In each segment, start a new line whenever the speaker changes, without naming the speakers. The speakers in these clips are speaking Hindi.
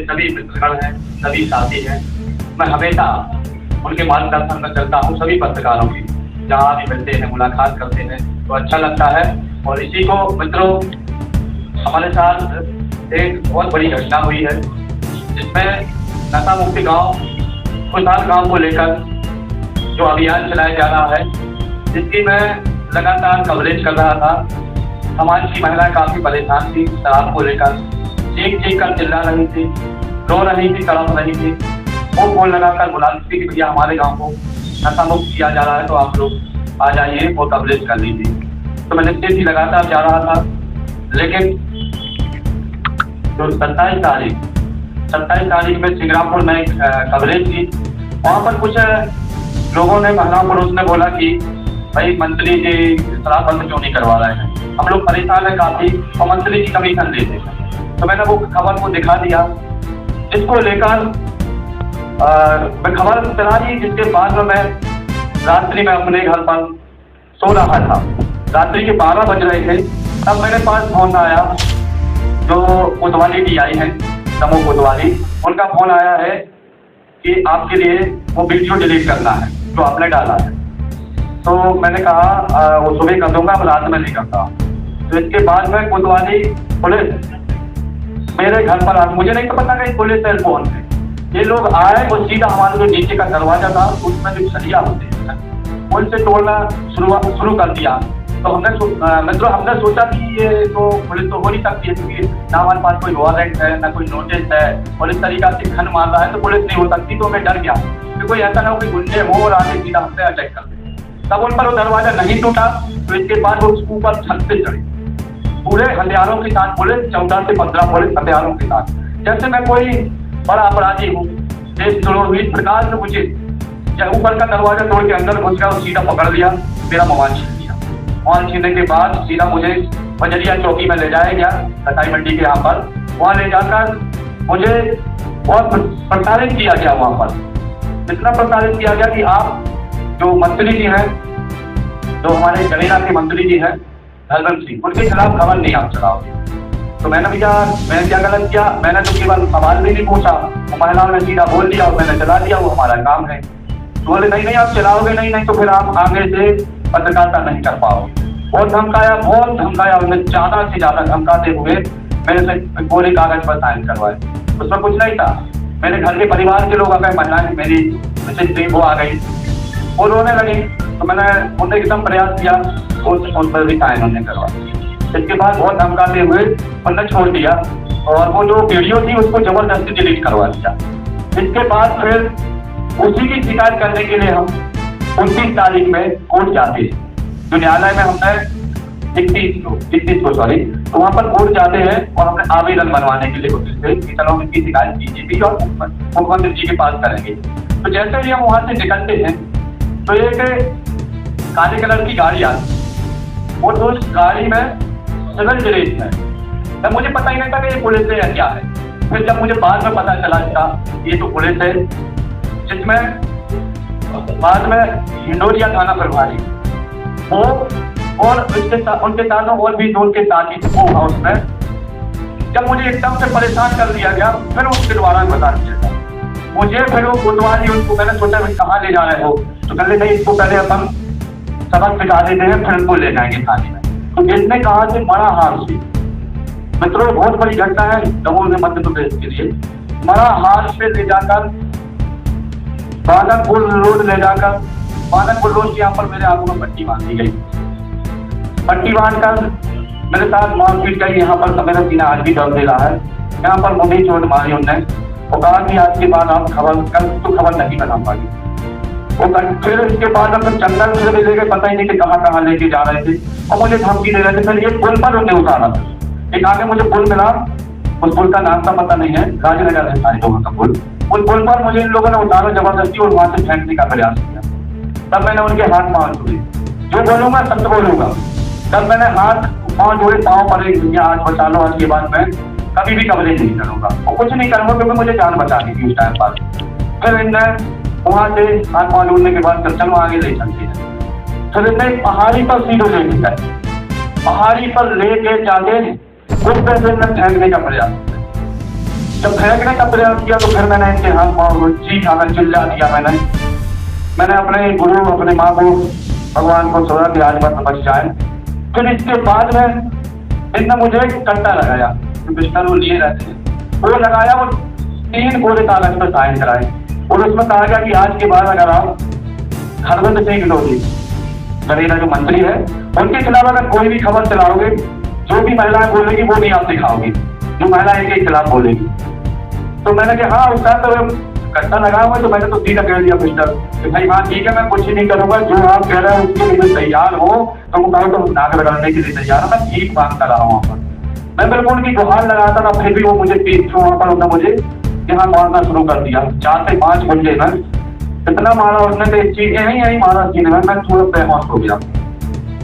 सभी मित्रगण हैं, सभी साथी हैं, मैं हमेशा उनके मार्गदर्शन में चलता हूँ। सभी पत्रकारों की जहाँ भी मिलते हैं, मुलाकात करते हैं तो अच्छा लगता है। और इसी को मित्रों, हमारे साथ एक बहुत बड़ी घटना हुई है जिसमें नशा मुक्ति गाँव, खुशहाल गाँव को लेकर जो अभियान चलाया जा रहा है, जिसकी मैं लगातार कवरेज कर रहा था। समाज की महिलाएं काफ़ी परेशान थी शराब को लेकर, चीख चीख कर चिल्ला रही थी, रो रही थी, तड़प रही थी। वो फोन लगाकर बुला रही थी कि भैया हमारे गांव को नशा मुक्त किया जा रहा है, तो आप लोग आ जाइए और कवरेज कर लीजिए। तो मैं निश्चित ही लगातार जा रहा था, लेकिन जो 27 तारीख में सिंगरापुर में कवरेज की, वहाँ पर कुछ लोगों ने, महिलाओं पुरुष ने बोला कि भाई मंत्री जी शराब बंद क्यों नहीं करवा रहे हैं, हम लोग परेशान हैं काफ़ी और मंत्री जी कमीशन देते हैं। तो मैंने वो खबर को दिखा दिया, जिसको लेकर मैं खबर चला दी, जिसके बाद में मैं रात्रि में अपने घर पर सो रहा था। रात्रि के 12 बज रहे थे, तब मेरे पास फोन आया, जो कोतवाली डी आई है, समूह कोतवाली, उनका फोन आया है कि आपके लिए वो वीडियो डिलीट करना है जो आपने डाला है। तो मैंने कहा वो सुबह कर दूंगा, रात में नहीं करता। तो इसके बाद में कोतवाली पुलिस मेरे घर पर आ, मुझे नहीं तो पता कि पुलिस है फोन पे, ये लोग आए और सीधा हमारे जो नीचे का दरवाजा था उसमें जो सरिया होते हैं उनसे तोड़ना शुरू कर दिया। तो हमने सोचा कि ये तो पुलिस तो हो नहीं सकती है, क्योंकि ना हमारे पास कोई वारंट है, ना कोई नोटिस है, और इस तरीका से खन मार रहा है तो पुलिस नहीं हो सकती। तो मैं डर गया कि कोई ऐसा ना हो कि गुंडे हो और आगे सीधा हमसे अटैक कर दे। तब उन पर वो दरवाजा नहीं टूटा, तो इसके बाद वो ऊपर छत से चढ़े, पूरे हथियारों के साथ, पुलिस 14 से 15 पुलिस हथियारों के साथ, जैसे मैं कोई बड़ा अपराधी हूँ। देशद्रोह इस प्रकार से मुझे ऊपर का दरवाजा तोड़ के अंदर घुस गया और सीधा पकड़ लिया, मेरा मोबाइल छीन लिया। मोबाइल छीनने के बाद सीधा मुझे बजरिया चौकी में ले जाया गया, कटाई मंडी के यहाँ पर। वहाँ ले जाकर मुझे बहुत प्रताड़ित किया गया। वहाँ पर इतना प्रताड़ित किया गया कि आप जो मंत्री जी हैं, जो हमारे जमीना के मंत्री जी हैं धर्मेंद्र सिंह, उनके खिलाफ खबर नहीं आप चलाओगे। तो मैंने भैया मैंने क्या गलत किया? मैंने तो केवल सवाल भी नहीं पूछा, महिलाओं ने सीधा बोल दिया और मैंने चला दिया, वो हमारा काम है। तो बोले नहीं आप चलाओगे नहीं तो फिर आप आगे से पत्रकारिता नहीं कर पाओगे। बहुत धमकाया, उन्हें ज़्यादा से ज़्यादा धमकाते हुए मेरे से पूरे कागज पर साइन करवाए। उसमें कुछ नहीं था। मेरे घर के परिवार के लोग आ गए, महिलाएं मेरी मिसेज वो आ गई, वो रोने लगी। तो मैंने उन्हें एकदम प्रयास किया, उन पर भी साइन उन्हें करवा। इसके बाद बहुत धमकाते हुए उन्हें छोड़ दिया और वो जो वीडियो थी उसको जबरदस्ती डिलीट करवा दिया। इसके बाद फिर उसी की शिकायत करने के लिए हम 29 तारीख में कोर्ट जाते हैं, जो न्यायालय में हमने 31 को तो वहाँ पर कोर्ट जाते हैं और हमने आवेदन बनवाने के लिए कोशिश करी कि चलो उनकी शिकायत कीजिए भी और मुख्यमंत्री जी के पास करेंगे। तो जैसे ही हम वहाँ से निकलते हैं तो एक काले कलर की गाड़ी आती है और उस गाड़ी में सिविल ड्रेस है। तब मुझे पता ही नहीं था कि ये पुलिस है या क्या है। फिर जब मुझे बाद में पता चला था ये तो पुलिस है, जिसमें बाद में हिंडोरिया थाना प्रभारी वो और उनके साथ और भी जो उनके साथी थे वो हाउस में। जब मुझे एकदम से परेशान कर दिया गया, फिर उसके द्वारा बता दिया था मुझे। फिर वो कोतवाली, उनको मैंने सोचा भाई कहाँ ले जा रहे हो, तो कहते नहीं इसको पहले अपन सबक सिखा देते हैं फिर इनको ले जाएंगे थाने में। तो इसने कहा कि बड़ा हार से, मित्रों बहुत बड़ी घटना है दमोह में मध्य प्रदेश के लिए। बड़ा हार से ले जाकर बादकपुर रोड ले जाकर, बादकपुर रोड के यहाँ पर मेरे आंखों में पट्टी बांधी गई। पट्टी बांधकर मेरे साथ मारपीट गई। यहाँ पर मेरा सीना आज भी दर्द दे रहा है। यहाँ पर मुझे चोट मारी उनने और कहा कि आज के बाद आप खबर नहीं बना पाएगी। वो फिर इसके बाद हम जंगल से ले गए, पता ही नहीं कि कहाँ लेके जा रहे थे और मुझे धमकी दे रहे थे। फिर ये पुल पर उन्हें उतारा था। एक आगे मुझे पुल मिला, उस पुल का नाम का पता नहीं है, राजनगर है सारे लोगों का पुल। उस पुल पर मुझे इन लोगों ने उतारा जबरदस्ती और वहां से फेंकने का प्रयास किया। तब मैंने उनके हाथ पाँव जोड़े, जो बोलूंगा सत्य बोलूंगा। तब मैंने हाथ पाँव जोड़े, पाँव पर एक दुनिया आज बचा लो, आज के बाद मैं कभी भी कवरेज नहीं करूंगा और कुछ नहीं करूंगा क्योंकि मुझे जान बचानी थी उस टाइम पर। फिर इनने वहां से हाथ पाँव जोड़ने के बाद चलो आगे ले चलते हैं। फिर इनने पहाड़ी पर सीधे ले गए, पहाड़ी पर लेके जाके गुप्त से फेंकने का प्रयास। जब फेंकने का प्रयास किया तो फिर मैंने इनके हाथ पाँव चीखा, मैं चिल्ला दिया। मैंने अपने गुरु, अपने माँ को, भगवान को सोचा कि आज मत बच जाए। फिर इसके बाद में इनने मुझे कट्टा लगाया, पिस्टल वो लिए रहते हैं, वो लगाया। वो 3 कोरे कागज पर साइन कराए और उसमें कहा गया कि आज के बाद अगर आप हरबंद सिंह लोधी गरीना जो मंत्री है उनके खिलाफ अगर कोई भी खबर चलाओगे, जो भी महिलाएं बोलेगी वो भी आप दिखाओगी, जो महिलाएं इनके खिलाफ बोलेगी। तो मैंने कहा हाँ, उस टाइम तो कट्टा लगा हुआ है, तो मैंने तो सीधा कह दिया पिस्टल कि भाई हाँ ठीक है, मैं कुछ नहीं करूंगा, जो आप कह रहे हैं उसके लिए तैयार हो। तो वो कहो तो नाक लगाने के लिए तैयार है, मैं ठीक मांगता रहा हूँ वहाँ पर। मैं बिल्कुल उनकी गुहार लगाता था, फिर भी वो मुझे पीछे वहाँ पर उन्होंने मुझे यहाँ मारना शुरू कर दिया। 4 से 5 गुंडे में इतना मारा उसने तो एक चीज यही मारा सीने में। मैं थोड़ा बेहोश हो गया।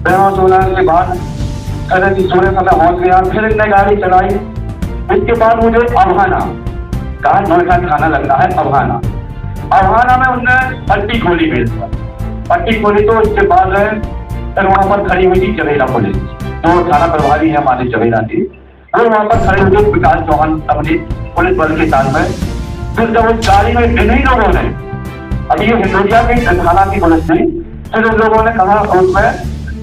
बेहोश होने के बाद सोने समय होश गया। फिर इनने गाड़ी चलाई। इसके बाद मुझे अबहाना कहा, नोएडा थाना लगता है अबहाना। अबहाना में उनने पट्टी खोली मेरे पर। पट्टी खोली तो इसके बाद फिर वहाँ पर खड़ी हुई थी चवेरा पुलिस, जो थाना प्रभारी है हमारी चवेरा की। वो वहाँ पर खड़े हुए विकास चौहान अपनी पुलिस बल के साथ में। फिर जब उस गाड़ी में इन्हीं लोगों ने, अभी ये हिंदुजा की थाना की पुलिस थी, फिर उन लोगों ने कहा उसमें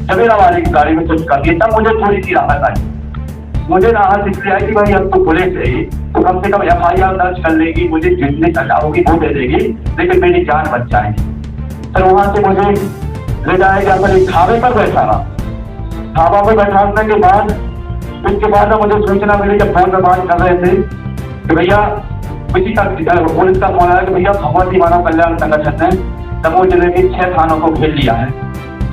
चवेरा वाली की गाड़ी में कुछ कर दिया। तब मुझे थोड़ी सी राहत आई। मुझे राहत इसलिए आई कि भाई अब तो पुलिस है तो कम से कम FIR दर्ज कर लेगी, मुझे जितनी सजा होगी वो दे देगी, लेकिन मेरी जान बच जाएगी। फिर वहां से मुझे ले जाया गया, फिर एक ढाबे पर बैठा रहा। ढाबा पर बैठाने के बाद उसके बाद मुझे सूचना मिली, जब फोन में बात कर रहे थे कि भैया किसी का पुलिस का फोन आया कि भैया भगवती मानव कल्याण संगठन ने दमोह जिले के 6 थानों को घेर लिया है,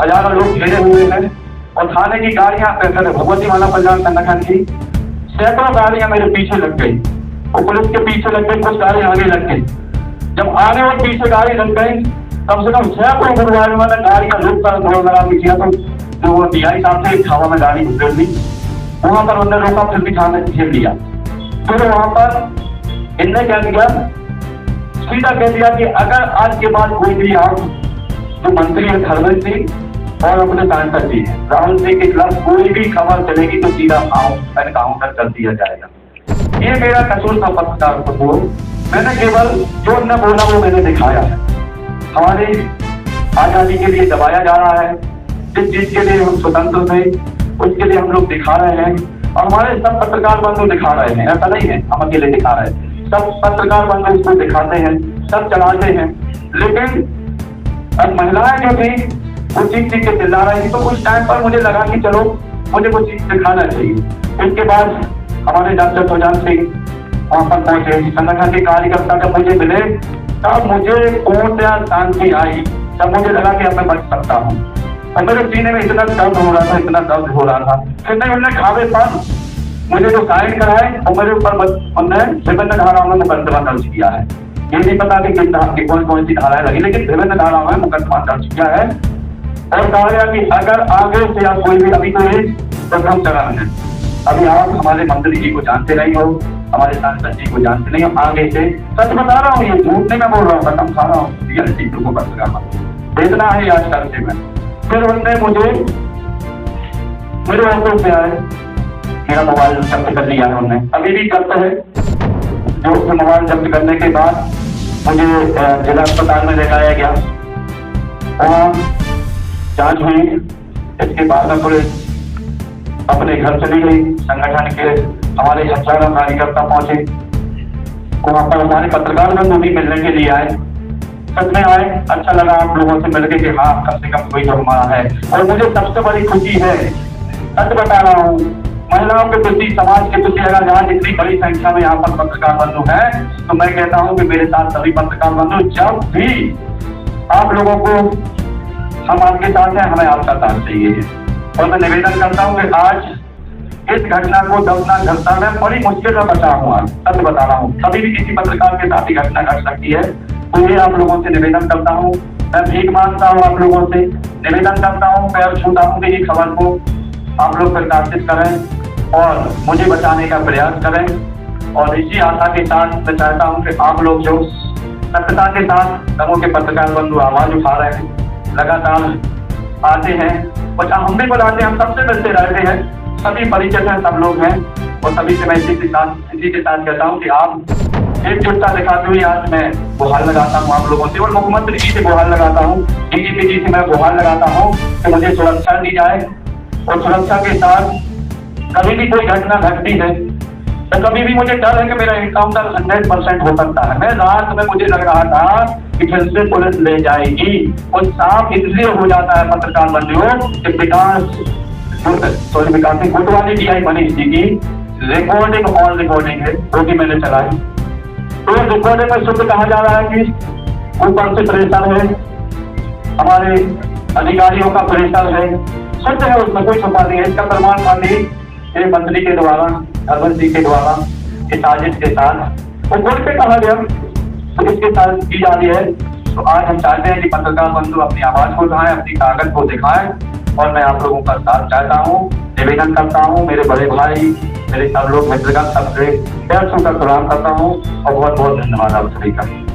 हजारों लोग घेरे हुए हैं और थाने की गाड़ियां, भगवती मानव कल्याण संगठन की सैकड़ों गाड़ियां मेरे पीछे लग गई और पुलिस के पीछे लग गई, कुछ गाड़ी आगे लग गई। जब आगे और पीछे गाड़ी लग गई, कम से कम सैकड़ों गुरुवार में गाड़ी का रुक कर दौड़ लगा किया। तो जो DI साहब से एक हवा में गाड़ी गुजर ली, वहां पर उन्होंने रोका, फिर भी थाने घेर लिया। फिर वहां पर इनने क्या किया, सीधा कह दिया कि अगर आज के बाद कोई भी आप जो मंत्री है हरबंस सिंह और अपने सांसद जी राहुल सिंह के खिलाफ कोई भी खबर चलेगी तो सीधा एनकाउंटर कर दिया जाएगा। ये मेरा कसूर था पत्रकार को। मैंने केवल जो न बोला वो मैंने दिखाया है। हमारी आजादी के लिए दबाया जा रहा है, जिस चीज के लिए हम स्वतंत्र थे उसके लिए हम लोग दिखा रहे हैं और हमारे सब पत्रकार बंधु दिखा रहे हैं। ऐसा नहीं है हम अकेले दिखा रहे हैं, सब पत्रकार बंधु इसको दिखाते हैं, सब चलाते हैं। लेकिन अब महिलाएं जो थी वो चीख चीख के चिल्ला रही थी, तो उस टाइम पर मुझे लगा कि चलो मुझे कुछ चीज दिखाना चाहिए। इसके बाद हमारे डॉक्टर सुजान सिंह वहां पर पहुंचे, संगठन के कार्यकर्ता जब मुझे मिले तब मुझे पूर्ण शांति आई। तब मुझे लगा कि अब मैं बच सकता हूँ। और मेरे सीने में इतना दर्द हो रहा था, इतना दर्द हो रहा था। फिर उन्होंने ढाबे पर मुझे जो साइन कराए और मेरे ऊपर उन्होंने विभिन्न धाराओं में मुकदमा दर्ज किया है। ये नहीं पता कि किस धारा की कौन सी धाराएं लगी, लेकिन विभिन्न धाराओं में मुकदमा दर्ज किया है और कहा गया कि अगर आगे से आप कोई भी, अभी तो ये प्रथम चरण है, अभी आप हमारे मंत्री जी को जानते नहीं हो, हमारे सांसद जी को जानते नहीं हो, आगे से सच बता रहा हूँ, ये झूठ नहीं मैं बोल रहा हूँ, कसम खा रहा हूँ, रियलिटी को देखना है आज कल से मैं। फिर उनने मुझे मेरे ऑफिस में आए, मेरा मोबाइल जब्त कर लिया है उन्होंने, अभी भी जब्त है। जो मोबाइल जब्त करने के बाद मुझे जिला अस्पताल में ले जाया गया, वहाँ जांच हुई। इसके बाद में पुलिस अपने घर चली गई। संगठन के हमारे हजारों कार्यकर्ता पहुंचे, वहां पर हमारे पत्रकार बंधु भी मिलने के लिए आए। सच में आए, अच्छा लगा आप लोगों से मिलकर कि हाँ कम से कम कोई तो हमारा है। और मुझे सबसे बड़ी खुशी है, सच बता रहा हूँ, महिलाओं के प्रति, समाज के प्रति अगर यहाँ इतनी बड़ी संख्या में यहाँ पर पत्रकार बंधु है तो मैं कहता हूँ कि मेरे साथ सभी पत्रकार बंधु, जब भी आप लोगों को, हम आपके साथ हैं, हमें आपका साथ चाहिए। और मैं निवेदन करता हूँ कि आज इस घटना को दर्दनाक घटना में बड़ी मुश्किल में बचा हूँ। आज सच बता रहा हूँ, कभी भी किसी पत्रकार के साथ ही घटना घट सकती है। तो ये आप लोगों से निवेदन करता हूँ, मैं भीख मांगता हूँ, आप लोगों से निवेदन करता हूँ, पैर छूता हूँ कि ये खबर को आप लोग प्रकाशित करें और मुझे बचाने का प्रयास करें। और इसी आशा के साथ मैं चाहता हूँ कि आप लोग जो सत्यता के साथ दमोह के पत्रकार बंधु आवाज उठा रहे हैं, लगातार आते हैं और हम भी बुलाते हैं, हम सबसे मिलते रहते हैं, सभी परिचित हैं, सब लोग हैं। और सभी से मैं इसी के साथ कहता हूँ कि आप एकजुटता दिखाते हुए आज मैं गुहार लगाता हूँ आप लोगों से, और मुख्यमंत्री जी से गुहार लगाता हूँ, डीजीपी जी से मैं गुहार लगाता हूँ कि मुझे सुरक्षा दी जाए। और सुरक्षा के साथ कभी भी कोई घटना घटती है तो कभी भी मुझे डर है कि मेरा एनकाउंटर 100% हो सकता है। मैं रात में मुझे लग रहा था कि फिर से पुलिस ले जाएगी, और साफ इसलिए हो जाता है पत्रकार बंधुओं कि विकास गुट वाली DI मनीष जी की रिकॉर्डिंग ऑन रिकॉर्डिंग है वो भी मैंने चलाई। तो रिकॉर्डिंग में शुद्ध कहा जा रहा है कि ऊपर से प्रेशर है, हमारे अधिकारियों का प्रेशर है, शुद्ध है, उसमें कोई छुपा नहीं है। इसका प्रमाण खाली मंत्री के द्वारा, धर्मेंद्र जी के द्वारा इस साजिश के साथ वो बोल के कहा गया तो इसके साथ की जा रही है। तो आज हम चाहते हैं कि पत्रकार बंधु अपनी आवाज को उठाएं, अपनी ताकत को दिखाएं, और मैं आप लोगों का साथ चाहता हूँ, निवेदन करता हूँ। मेरे बड़े भाई, मेरे सब लोग मित्रगण सबसे पैर छूकर सलाम करता हूँ और बहुत बहुत धन्यवाद आप सभी का।